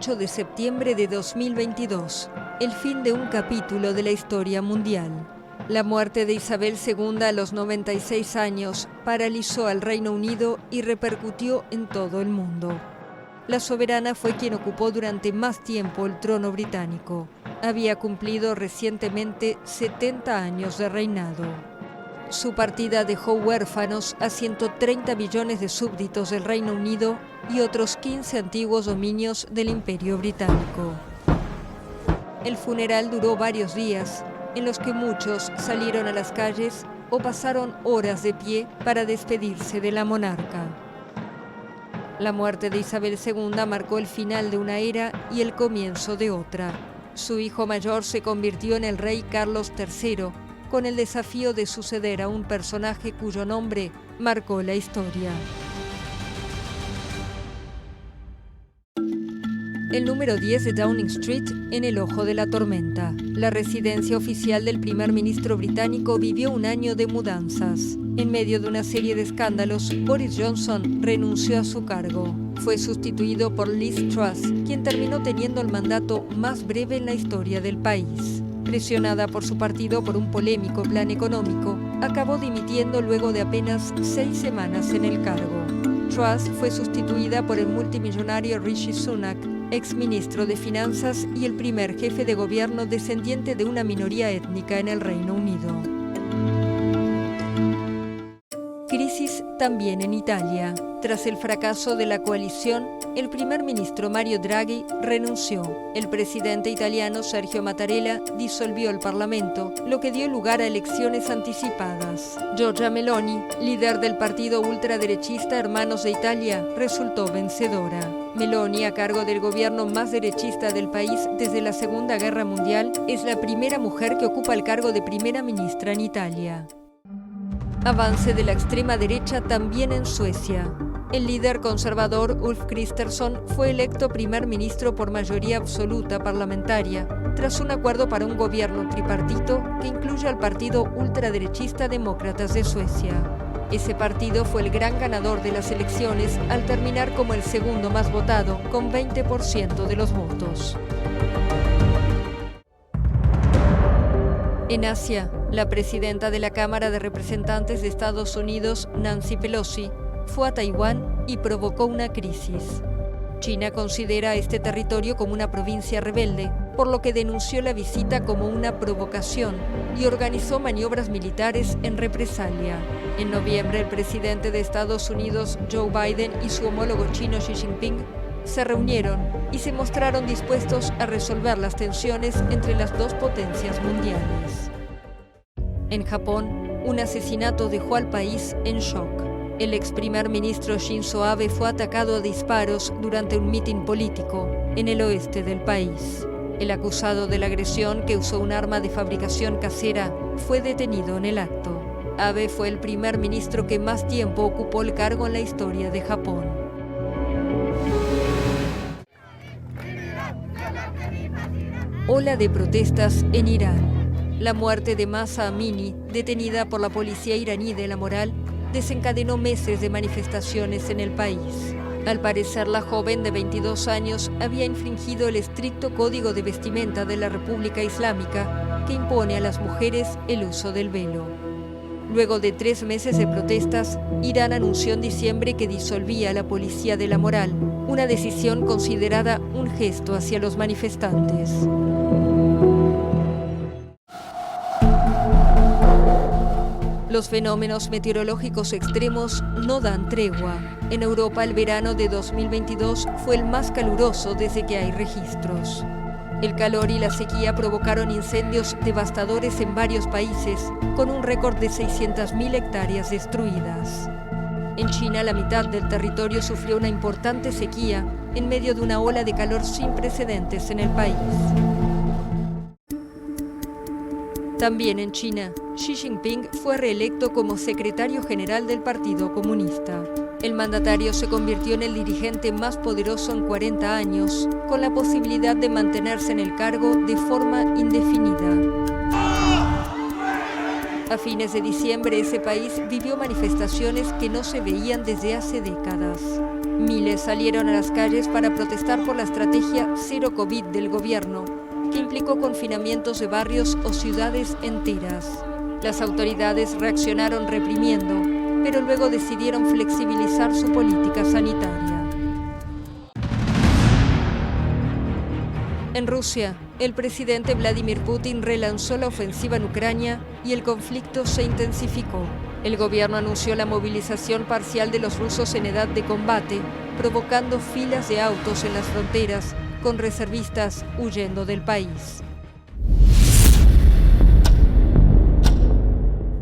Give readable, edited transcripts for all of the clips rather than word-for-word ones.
8 de septiembre de 2022, el fin de un capítulo de la historia mundial. La muerte de Isabel II a los 96 años paralizó al Reino Unido y repercutió en todo el mundo. La soberana fue quien ocupó durante más tiempo el trono británico. Había cumplido recientemente 70 años de reinado. Su partida dejó huérfanos a 130 millones de súbditos del Reino Unido y otros 15 antiguos dominios del Imperio Británico. El funeral duró varios días, en los que muchos salieron a las calles o pasaron horas de pie para despedirse de la monarca. La muerte de Isabel II marcó el final de una era y el comienzo de otra. Su hijo mayor se convirtió en el rey Carlos III, con el desafío de suceder a un personaje cuyo nombre marcó la historia. El número 10 de Downing Street en el ojo de la tormenta. La residencia oficial del primer ministro británico vivió un año de mudanzas. En medio de una serie de escándalos, Boris Johnson renunció a su cargo. Fue sustituido por Liz Truss, quien terminó teniendo el mandato más breve en la historia del país. Presionada por su partido por un polémico plan económico, acabó dimitiendo luego de apenas 6 semanas en el cargo. Truss fue sustituida por el multimillonario Rishi Sunak, exministro de Finanzas y el primer jefe de gobierno descendiente de una minoría étnica en el Reino Unido. Crisis también en Italia. Tras el fracaso de la coalición, el primer ministro Mario Draghi renunció. El presidente italiano Sergio Mattarella disolvió el Parlamento, lo que dio lugar a elecciones anticipadas. Giorgia Meloni, líder del partido ultraderechista Hermanos de Italia, resultó vencedora. Meloni, a cargo del gobierno más derechista del país desde la Segunda Guerra Mundial, es la primera mujer que ocupa el cargo de primera ministra en Italia. Avance de la extrema derecha también en Suecia. El líder conservador Ulf Kristersson fue electo primer ministro por mayoría absoluta parlamentaria, tras un acuerdo para un gobierno tripartito que incluye al partido ultraderechista Demócratas de Suecia. Ese partido fue el gran ganador de las elecciones al terminar como el segundo más votado, con 20% de los votos. En Asia, la presidenta de la Cámara de Representantes de Estados Unidos, Nancy Pelosi, fue a Taiwán y provocó una crisis. China considera este territorio como una provincia rebelde, por lo que denunció la visita como una provocación y organizó maniobras militares en represalia. En noviembre, el presidente de Estados Unidos, Joe Biden, y su homólogo chino Xi Jinping se reunieron y se mostraron dispuestos a resolver las tensiones entre las dos potencias mundiales. En Japón, un asesinato dejó al país en shock. El ex primer ministro Shinzo Abe fue atacado a disparos durante un mitin político en el oeste del país. El acusado de la agresión, que usó un arma de fabricación casera, fue detenido en el acto. Abe fue el primer ministro que más tiempo ocupó el cargo en la historia de Japón. Ola de protestas en Irán. La muerte de Mahsa Amini, detenida por la policía iraní de la moral, desencadenó meses de manifestaciones en el país. Al parecer, la joven de 22 años había infringido el estricto código de vestimenta de la República Islámica, que impone a las mujeres el uso del velo. Luego de 3 meses de protestas, Irán anunció en diciembre que disolvía a la policía de la moral, una decisión considerada un gesto hacia los manifestantes. Los fenómenos meteorológicos extremos no dan tregua. En Europa, el verano de 2022 fue el más caluroso desde que hay registros. El calor y la sequía provocaron incendios devastadores en varios países, con un récord de 600.000 hectáreas destruidas. En China, la mitad del territorio sufrió una importante sequía en medio de una ola de calor sin precedentes en el país. También en China, Xi Jinping fue reelecto como secretario general del Partido Comunista. El mandatario se convirtió en el dirigente más poderoso en 40 años, con la posibilidad de mantenerse en el cargo de forma indefinida. A fines de diciembre, ese país vivió manifestaciones que no se veían desde hace décadas. miles salieron a las calles para protestar por la estrategia cero COVID del gobierno, que implicó confinamientos de barrios o ciudades enteras. Las autoridades reaccionaron reprimiendo, pero luego decidieron flexibilizar su política sanitaria. En Rusia, el presidente Vladimir Putin relanzó la ofensiva en Ucrania y el conflicto se intensificó. El gobierno anunció la movilización parcial de los rusos en edad de combate, provocando filas de autos en las fronteras, con reservistas huyendo del país.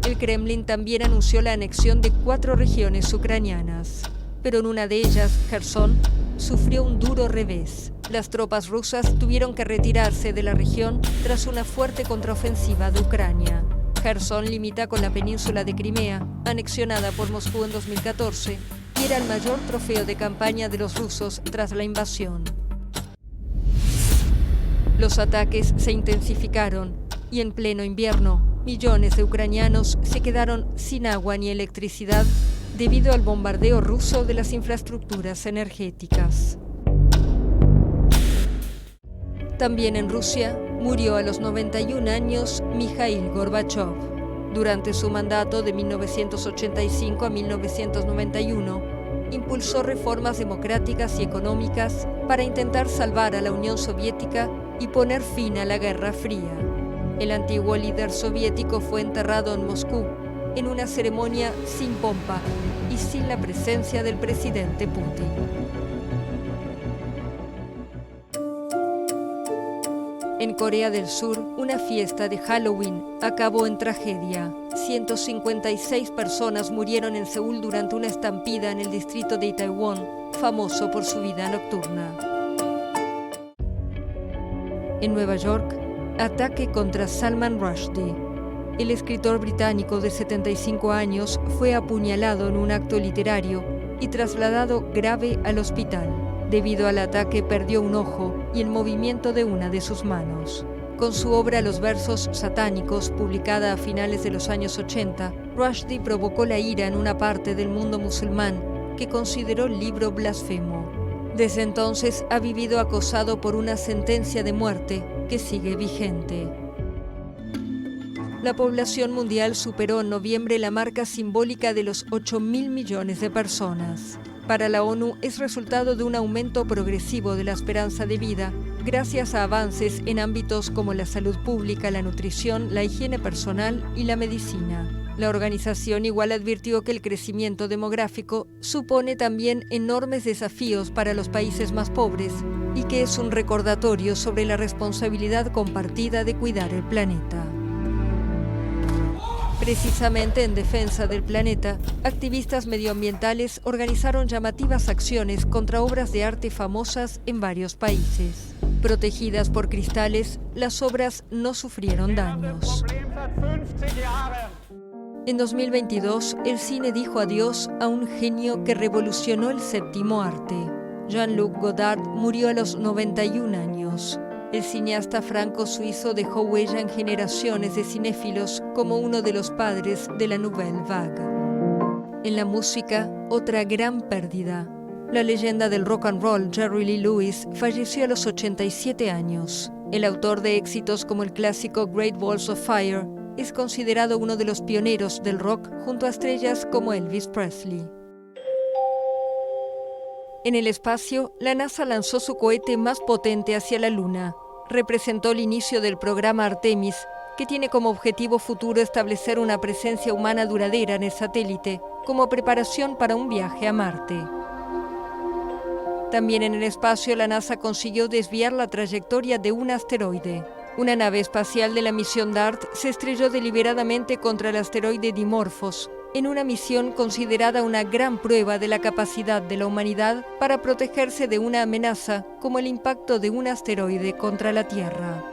El Kremlin también anunció la anexión de 4 regiones ucranianas, pero en una de ellas, Jersón, sufrió un duro revés. Las tropas rusas tuvieron que retirarse de la región tras una fuerte contraofensiva de Ucrania. Jersón limita con la península de Crimea, anexionada por Moscú en 2014, y era el mayor trofeo de campaña de los rusos tras la invasión. Los ataques se intensificaron y en pleno invierno, millones de ucranianos se quedaron sin agua ni electricidad debido al bombardeo ruso de las infraestructuras energéticas. También en Rusia murió a los 91 años Mikhail Gorbachev. Durante su mandato de 1985 a 1991, impulsó reformas democráticas y económicas para intentar salvar a la Unión Soviética y poner fin a la Guerra Fría. El antiguo líder soviético fue enterrado en Moscú en una ceremonia sin pompa y sin la presencia del presidente Putin. En Corea del Sur, una fiesta de Halloween acabó en tragedia. 156 personas murieron en Seúl durante una estampida en el distrito de Itaewon, famoso por su vida nocturna. En Nueva York, ataque contra Salman Rushdie. El escritor británico de 75 años fue apuñalado en un acto literario y trasladado grave al hospital. Debido al ataque perdió un ojo y el movimiento de una de sus manos. Con su obra Los versos satánicos, publicada a finales de los años 80, Rushdie provocó la ira en una parte del mundo musulmán que consideró el libro blasfemo. Desde entonces ha vivido acosado por una sentencia de muerte que sigue vigente. La población mundial superó en noviembre la marca simbólica de los 8.000 millones de personas. Para la ONU es resultado de un aumento progresivo de la esperanza de vida, gracias a avances en ámbitos como la salud pública, la nutrición, la higiene personal y la medicina. La organización igual advirtió que el crecimiento demográfico supone también enormes desafíos para los países más pobres y que es un recordatorio sobre la responsabilidad compartida de cuidar el planeta. Precisamente en defensa del planeta, activistas medioambientales organizaron llamativas acciones contra obras de arte famosas en varios países. Protegidas por cristales, las obras no sufrieron daños. En 2022, el cine dijo adiós a un genio que revolucionó el séptimo arte. Jean-Luc Godard murió a los 91 años. El cineasta franco-suizo dejó huella en generaciones de cinéfilos como uno de los padres de la Nouvelle Vague. En la música, otra gran pérdida. La leyenda del rock and roll, Jerry Lee Lewis, falleció a los 87 años. El autor de éxitos como el clásico Great Balls of Fire es considerado uno de los pioneros del rock junto a estrellas como Elvis Presley. En el espacio, la NASA lanzó su cohete más potente hacia la Luna. Representó el inicio del programa Artemis, que tiene como objetivo futuro establecer una presencia humana duradera en el satélite, como preparación para un viaje a Marte. También en el espacio, la NASA consiguió desviar la trayectoria de un asteroide. Una nave espacial de la misión DART se estrelló deliberadamente contra el asteroide Dimorphos, en una misión considerada una gran prueba de la capacidad de la humanidad para protegerse de una amenaza como el impacto de un asteroide contra la Tierra.